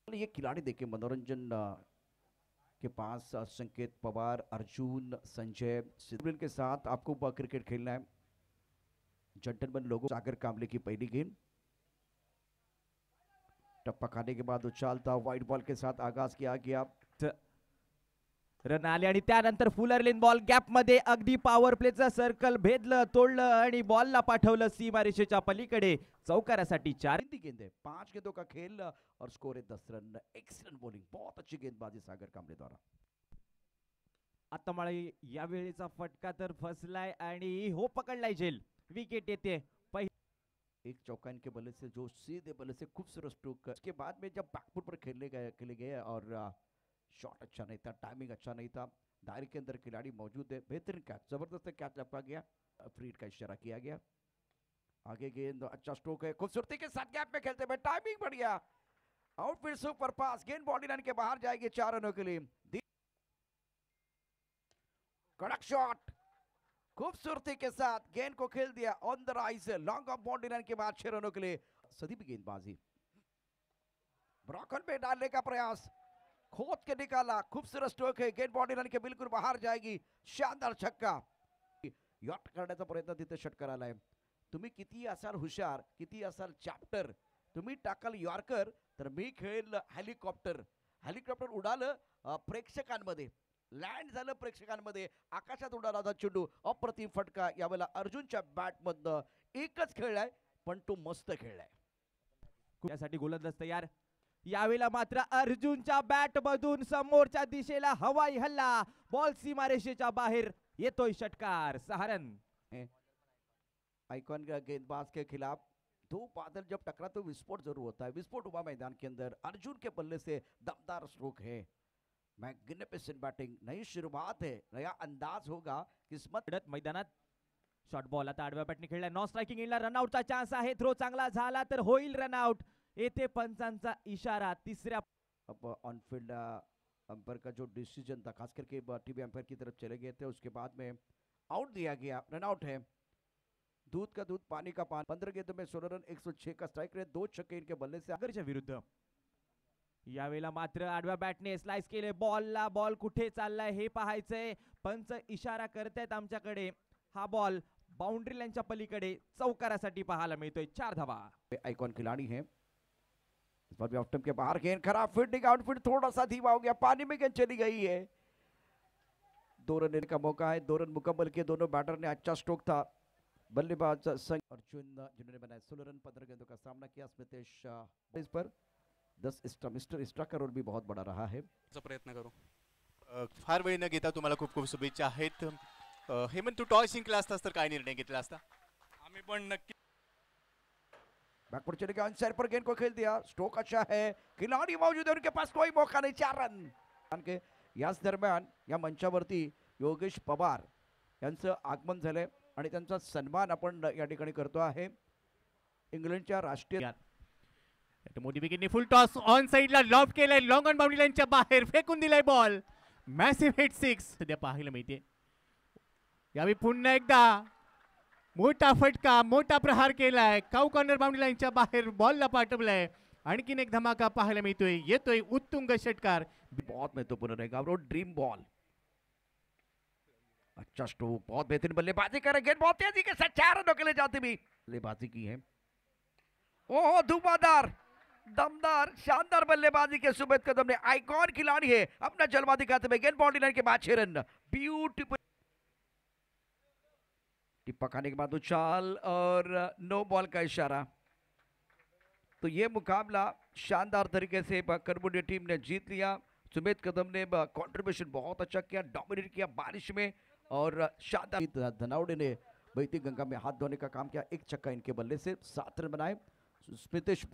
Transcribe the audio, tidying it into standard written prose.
ये खिलाड़ी देखे मनोरंजन के पास संकेत पवार, अर्जुन, संजय सिद्धू के साथ आपको क्रिकेट खेलना है। जेंटलमैन लोगों, सागर कामले की पहली गेंद, टप्पा खाने के बाद उछालता व्हाइट बॉल के साथ आगाज किया गया। रन आले आणि त्यानंतर फुलरलेन बॉल गॅप मध्ये अगदी पॉवर प्लेचं सर्कल भेदलं, तोडलं आणि बॉलला पाठवलं सीमारेषेच्या पलीकडे चौकारासाठी 4 गेंद है, 5 गेंदों का खेल और स्कोर है 10 रन। एक्सीलेंट बॉलिंग, बहुत अच्छी गेंदबाजी सागर कामले द्वारा। आता मला या वेळेचा फटका तर फसलाय आणि हो पकडलाय झेल, विकेट येते। एक चौका इनके बल्ले से जो सीधे बल्ले से खूबसूरत स्ट्रोक, उसके बाद में जब बैकफुट पर खेले गए और शॉट अच्छा नहीं था, टाइमिंग अच्छा नहीं था, दायरे के अंदर खिलाड़ी मौजूद है, बेहतरीन कैच, जबरदस्त कैच लपका गया, फ्रीड का इशारा किया गया। आगे गेंद, अच्छा स्ट्रोक है, खूबसूरती के साथ गैप में खेलते हुए टाइमिंग बढ़िया, आउटफील्ड सुपर पास, गेंद बॉडी लाइन के बाहर जाएगी 4 रनों के लिए। कड़क शॉट, खूबसूरती के साथ गेंद को खेल दिया on the rise, long off boundary line के बाद 6 रनों के लिए। सदी भी गेंदबाजी, ब्रॉकन में डालने का प्रयास, खोद के निकाला, खूबसूरत स्ट्रोक है, गेंद बॉडी लाइन के बिल्कुल बाहर जाएगी, शानदार छक्का। यॉट करण्याचा प्रयत्न तिथे षटकाराला आहे। तुम्ही किती असाल हुशार, किती असाल चॅप्टर, तुम्ही टाकाल यॉर्कर तर मी खेळेल हेलिकॉप्टर। हेलिकॉप्टर उडालं प्रेक्षकांमध्ये, लँड झालं प्रेक्षकांमध्ये, आकाशात उडाला होता चेंडू, अप्रतिम फटका। यावेळेला अर्जुनच्या बॅटमधनं एकच खेळलाय, पण तो मस्त खेळलाय। यासाठी गोलंदाज तयार, यावेळेला मात्र अर्जुनच्या बॅट मधून समोरच्या दिशेला हवाई हल्ला, बॉल सीमारेषेच्या बाहेर येतोय, षटकार, 6 रन। आइकॉन गेंदबाज के खिलाफ दो बादल जब टकरा तो विस्फोट जरूर होता है। विस्फोट हुआ मैदान के अंदर, अर्जुन के बल्ले से दमदार स्ट्रोक है, मैग्निफिसेंट बैटिंग, नई शुरुआत है, नया अंदाज होगा, किस्मत। मैदानात शॉर्ट बॉल आता आडव्या बॅटने खेळला, नॉन स्ट्राइकिंग एंडला रनआउटचा चान्स आहे, थ्रो चांगला झाला तर होईल रनआउट, येथे पंचांचा इशारा। तीसऱ्या अब ऑनफील्ड अंपायर का जो डिसीजन था, खास करके टीवी अंपायर की तरफ चले गए थे, उसके बाद में आउट दिया गया, रनआउट है। दूध का दूध पानी का पानी, 15 गेंदों में 16 रन, 106 का स्ट्राइक रेट, 2 छक्के इनके बल्ले से सागरच्या विरुद्ध। यावेळेला मात्र आडव्या बॅटने स्लाइस केले, बॉलला बॉल कुठे चाललाय हे पाहायचंय, पंच इशारा करतायत आमच्याकडे, हा बॉल बाउंड्री लाईनच्या पलीकडे चौकारासाठी पाहायला मिळतोय, 4 धावा। आइकॉन खिलाड़ी है, इस बार भी ऑफ स्टंप के बाहर गेंद, खराब फील्डिंग, आउटफील्ड थोड़ा सा धीमा हो गया, पानी में गेंद चली गई है। 2 रन का मौका है, 2 रन मुकम्मल किए दोनों बैटर ने, अच्छा स्ट्रोक था। बल्लेबाज अर्जुन जिन्होंने बनाया 16 रन, 15 गेंदों का सामना किया। स्मितेश इस पर 10 मिस्टर एक्स्ट्रा का रोल भी बहुत बड़ा रहा है। प्रयत्न करू, फार वेळ न घेता तुम्हाला खूप खूप शुभेच्छा आहेत। हेमंत, तू टॉस जिंकला असतास तर काय निर्णय घेतला असता? आम्ही पण नक्की बैकवर्ड चले गए, साइड पर गेंद को खेल दिया, स्ट्रोक अच्छा है, खिलाड़ी मौजूद है, उनके पास कोई मौका नहीं, 4 रन के। याच दरम्यान या मंचावरती योगेश पवार यांचं आगमन झालंय आणि त्यांचा सन्मान आपण या ठिकाणी करतो आहे। इंग्लंडच्या राष्ट्रीय मोठी विकेटने फुल टॉस ऑन साइडला लॉब केलाय, लॉंग ऑन बाउंड्री लाईनच्या बाहेर फेकून दिलाय बॉल, मॅसिव्ह हिट 6 सध्या पाहायला मिळते। यावेळी पुन्हा एकदा मोठा फटका, मोठा प्रहार केलाय, काऊ कॉर्नर बाउंड्री लाईनच्या बाहेर बॉलला पाठवलाय, आणखीन एक धमाका पाहायला मिळतोय, येतोय उत्तुंग षटकार, बहुत महत्वपूर्ण रहेगा और ड्रीम बॉल, अच्छा स्ट्रोक, बहुत बेहतरीन बल्लेबाजी कर रहे, गेंद बहुत तेजी के साथ 4 रनों के लिए जाती भी बल्लेबाजी की है। ओह, धुआंधार, दमदार, शानदार बल्लेबाजी के सुमेध कदम ने, आइकॉन खिलाड़ी है, अपना जलवा दिखाते हुए, गेंद बाउंड्री लाइन के बाद 6 रन, ब्यूटीफुल टिप्पा खाने के बाद उछाल और नो बॉल का इशारा। तो ये मुकाबला शानदार तरीके से करमुडिया टीम ने जीत लिया। सुमेध कदम ने कंट्रीब्यूशन बहुत अच्छा किया, डोमिनेट किया बारिश में, और शानदार धनावड़े ने बहती गंगा में हाथ धोने का काम किया, एक छक्का इनके बल्ले से 7 रन बनाए। स्मितेश